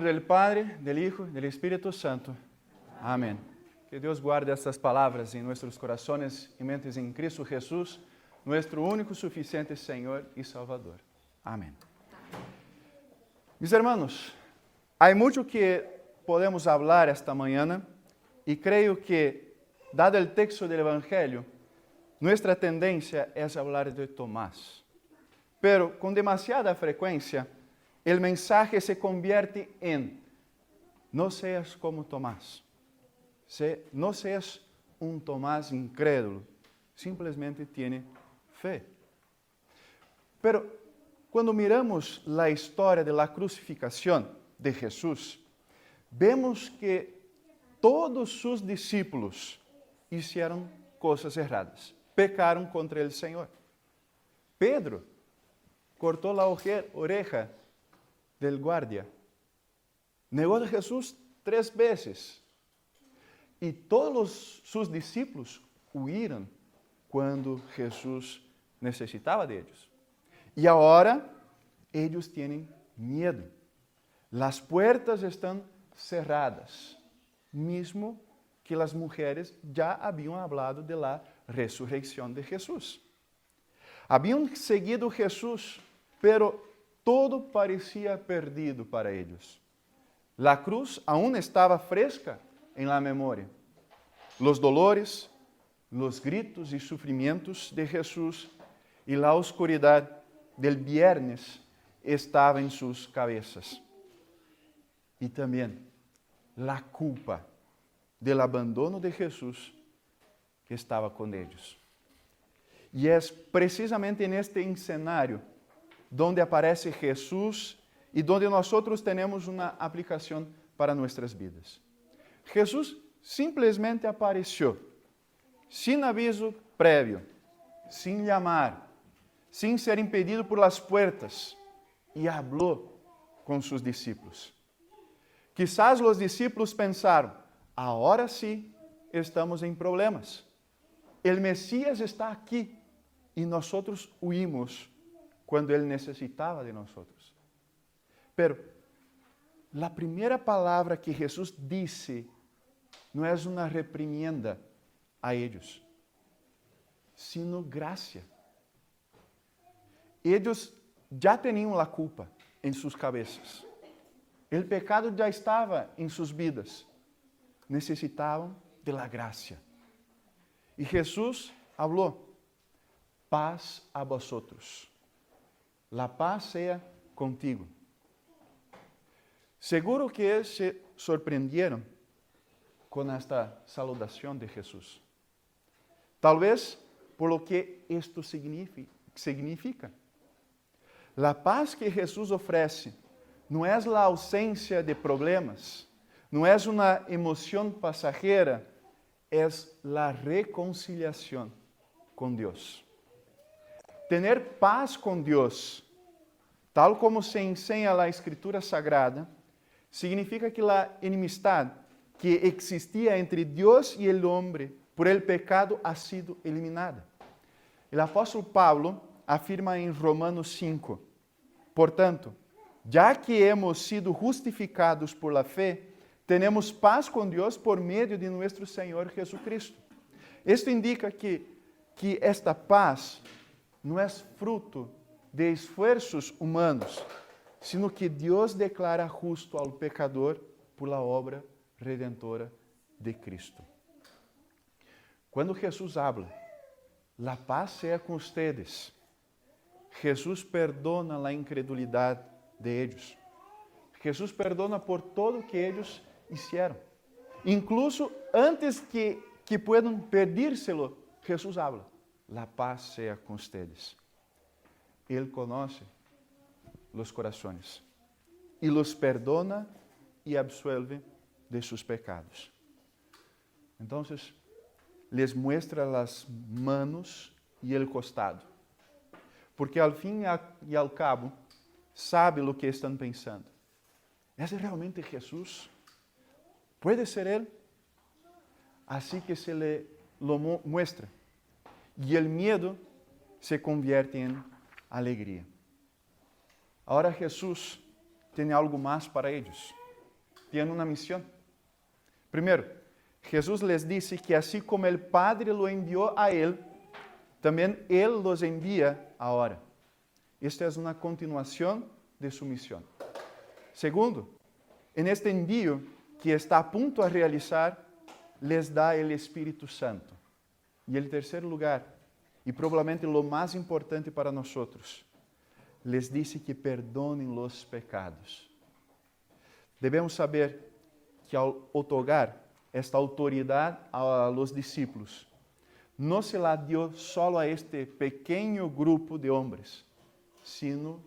nombre del Padre, del Hijo y del Espíritu Santo. Amén. Que Dios guarde estas palabras en nuestros corazones y mentes en Cristo Jesús, nuestro único suficiente Señor y Salvador. Amén. Mis hermanos, hay mucho que podemos hablar esta mañana y creo que, dado el texto del Evangelio, nuestra tendencia es hablar de Tomás. Pero con demasiada frecuencia, el mensaje se convierte en: no seas como Tomás. No seas un Tomás incrédulo. Simplemente tiene fe. Pero cuando miramos la historia de la crucificación de Jesús, vemos que todos sus discípulos hicieron cosas erradas. Pecaron contra el Señor. Pedro cortó la oreja del guardia. Negó a Jesús 3 veces. Y todos sus discípulos huyeron cuando Jesús necesitaba de ellos. Y ahora ellos tienen miedo. Las puertas están cerradas, mismo que las mujeres ya habían hablado de la resurrección de Jesús. Habían seguido a Jesús, pero todo parecía perdido para ellos. La cruz aún estaba fresca en la memoria. Los dolores, los gritos y sufrimientos de Jesús y la oscuridad del viernes estaba en sus cabezas. Y también la culpa del abandono de Jesús que estaba con ellos. Y es precisamente en este escenario donde aparece Jesús y donde nosotros tenemos una aplicación para nuestras vidas. Jesús simplesmente apareció, sin aviso prévio, sin llamar, sin ser impedido por las puertas, y habló con sus discípulos. Quizás los discípulos pensaron: ahora sí estamos en problemas. El Mesías está aquí y nosotros huimos cuando Él necesitaba de nosotros. Pero la primera palabra que Jesús dice no es una reprimienda a ellos, sino gracia. Ellos ya tenían la culpa en sus cabezas. El pecado ya estaba en sus vidas. Necesitaban de la gracia. Y Jesús habló: paz a vosotros. La paz sea contigo. Seguro que se sorprendieron con esta saludación de Jesús. Tal vez por lo que esto significa. La paz que Jesús ofrece no es la ausencia de problemas, no es una emoción pasajera, es la reconciliación con Dios. Tener paz con Dios, tal como se enseña la Escritura Sagrada, significa que la enemistad que existía entre Dios y el hombre por el pecado ha sido eliminada. El apóstol Pablo afirma en Romanos 5, por tanto, ya que hemos sido justificados por la fe, tenemos paz con Dios por medio de nuestro Señor Jesucristo. Esto indica que esta paz no es fruto de esfuerzos humanos, sino que Dios declara justo al pecador por la obra redentora de Cristo. Cuando Jesús habla: la paz sea con ustedes, Jesús perdona la incredulidad de ellos. Jesús perdona por todo que ellos hicieron. Incluso antes que puedan pedírselo, Jesús habla: la paz sea con ustedes. Él conoce los corazones y los perdona y absuelve de sus pecados. Entonces, les muestra las manos y el costado, porque al fin y al cabo sabe lo que están pensando. ¿Es realmente Jesús? ¿Puede ser Él? Así que se le lo muestra y el miedo se convierte en alegría. Ahora Jesús tiene algo más para ellos. tienen una misión. Primero, Jesús les dice que así como el Padre lo envió a Él, también Él los envía ahora. Esta es una continuación de su misión. Segundo, en este envío que está a punto de realizar, les da el Espíritu Santo. Y el tercer lugar, y probablemente lo más importante para nosotros, les dice que perdonen los pecados. Debemos saber que al otorgar esta autoridad a los discípulos, no se la dio solo a este pequeño grupo de hombres, sino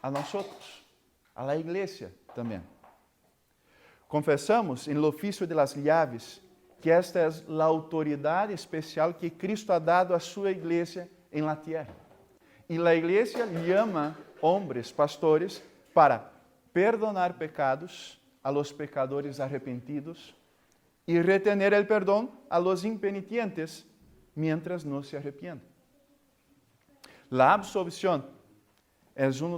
a nosotros, a la iglesia también. Confesamos en el oficio de las llaves que esta es la autoridad especial que Cristo ha dado a su iglesia en la tierra. Y la iglesia llama hombres, pastores, para perdonar pecados a los pecadores arrepentidos y retener el perdón a los impenitentes mientras no se arrepienten. La absolución es uno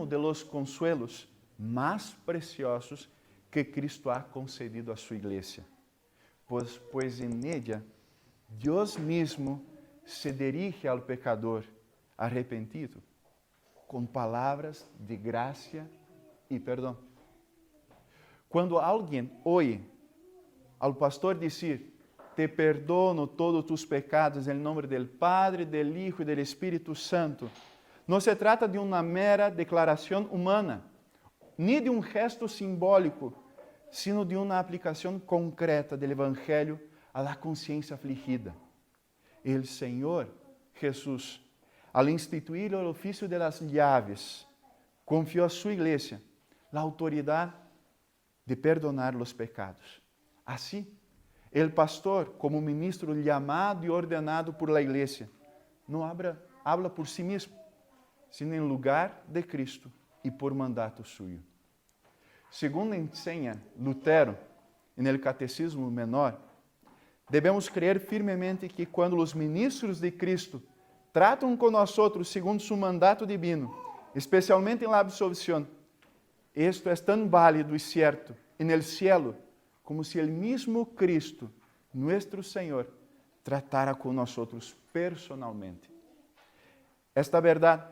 de los consuelos más preciosos que Cristo ha concedido a su iglesia. Pues en ella Dios mismo se dirige al pecador arrepentido con palabras de gracia y perdón. Cuando alguien oye al pastor decir, te perdono todos tus pecados en el nombre del Padre, del Hijo y del Espíritu Santo, no se trata de una mera declaración humana, ni de un gesto simbólico, sino de una aplicación concreta del Evangelio a la conciencia afligida. El Señor Jesús, al instituir el oficio de las llaves, confió a su iglesia la autoridad de perdonar los pecados. Así, el pastor, como ministro llamado y ordenado por la iglesia, no habla por sí mismo, sino en lugar de Cristo y por mandato suyo. Según enseña Lutero en el Catecismo Menor, debemos creer firmemente que cuando los ministros de Cristo tratan con nosotros segundo su mandato divino, especialmente en la absolución, esto es tan válido y cierto en el cielo como si el mismo Cristo, nuestro Señor, tratara con nosotros personalmente. Esta verdad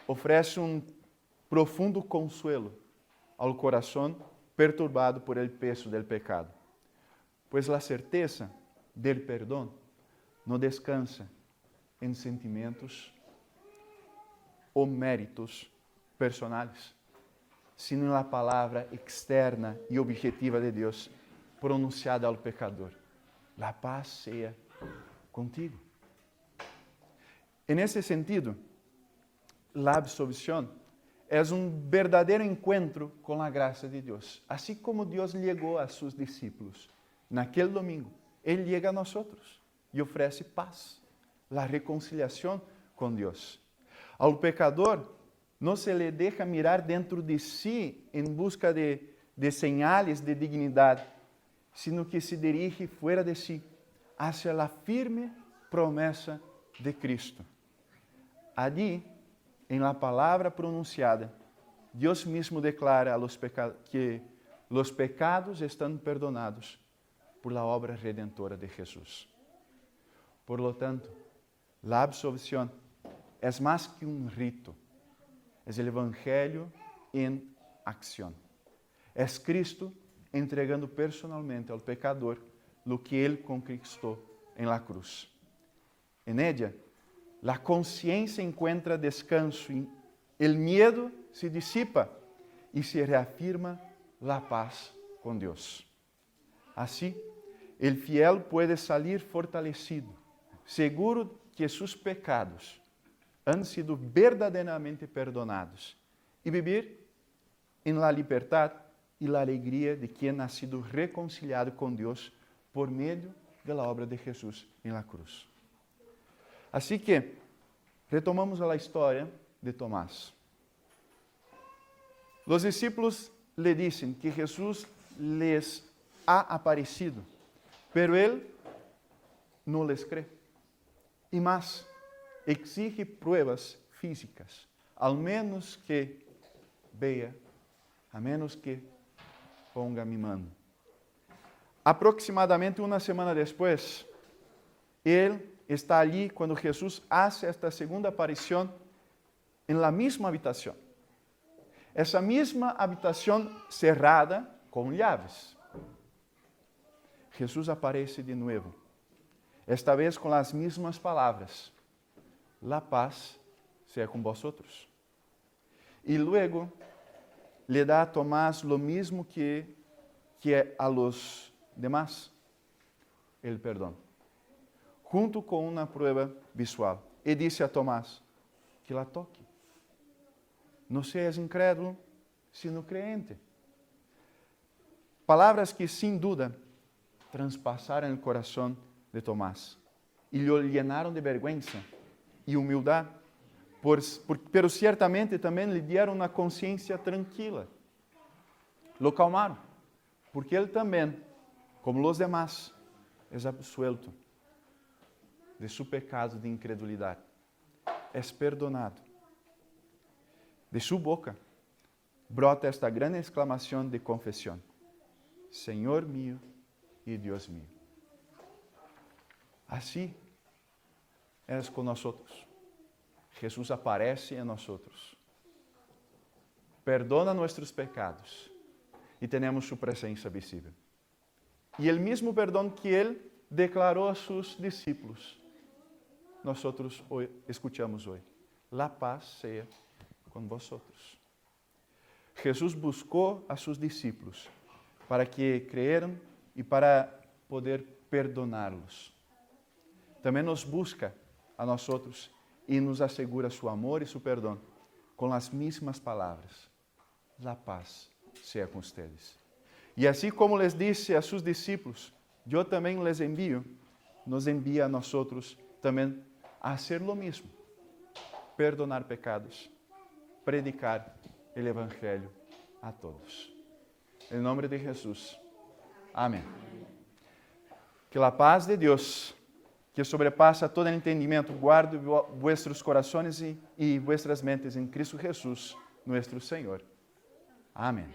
ofrece un profundo consuelo al corazón perturbado por el peso del pecado, pues la certeza del perdón no descansa en sentimientos o méritos personales, sino en la palabra externa y objetiva de Dios pronunciada al pecador. La paz sea contigo. En ese sentido, la absolución es un verdadero encuentro con la gracia de Dios. Así como Dios llegó a sus discípulos en aquel domingo, Él llega a nosotros y ofrece paz, la reconciliación con Dios. Al pecador no se le deja mirar dentro de sí en busca de señales de dignidad, sino que se dirige fuera de sí hacia la firme promesa de Cristo. Allí, en la palabra pronunciada, Dios mismo declara que los pecados están perdonados por la obra redentora de Jesús. Por lo tanto, la absolución es más que un rito, es el Evangelio en acción. Es Cristo entregando personalmente al pecador lo que Él conquistó en la cruz. En ella, la conciencia encuentra descanso y el miedo se disipa y se reafirma la paz con Dios. Así, el fiel puede salir fortalecido, seguro que sus pecados han sido verdaderamente perdonados y vivir en la libertad y la alegría de quien ha sido reconciliado con Dios por medio de la obra de Jesús en la cruz. Así que retomamos a la historia de Tomás. Los discípulos le dicen que Jesús les ha aparecido, pero él no les cree. Y más, exige pruebas físicas, al menos que vea, a menos que ponga mi mano. Aproximadamente uma semana depois, ele está ali quando Jesus hace esta segunda aparição em la misma habitação. Essa mesma habitação cerrada com llaves. Jesus aparece de novo, esta vez com as mesmas palavras: la paz sea con vosotros. E luego le dá a Tomás lo mismo que a los demás, el perdão, junto com uma prova visual. E disse a Tomás que la toque. Não seas incrédulo, sino creente. Palavras que, sem dúvida, transpassaram o coração de Tomás e lhe llenaram de vergüenza e humildade, pero ciertamente também lhe deram uma consciência tranquila. Lo calmaram, porque ele também, como os demás, é absuelto de seu pecado de incredulidade. É perdonado. De sua boca brota esta grande exclamação de confissão: Senhor mío e Deus mío. Assim é com nós. Jesus aparece em nós, perdona nossos pecados e temos sua presença visível. E o mesmo perdão que ele declarou a seus discípulos, nós escutamos hoje. La paz sea com vosotros. Jesus buscou a seus discípulos para que creeram e para poder perdoná-los. Também nos busca a nós e nos assegura seu amor e seu perdão com as mesmas palavras: la paz sea com ustedes. E assim como les disse a seus discípulos, eu também les envio, nos envia a nós também a fazer o mesmo: perdonar pecados, predicar o Evangelho a todos. Em nome de Jesus. Amém. Que a paz de Deus, que sobrepassa todo entendimento, guarde vuestros corações e vuestras mentes em Cristo Jesus, nosso Senhor. Amém.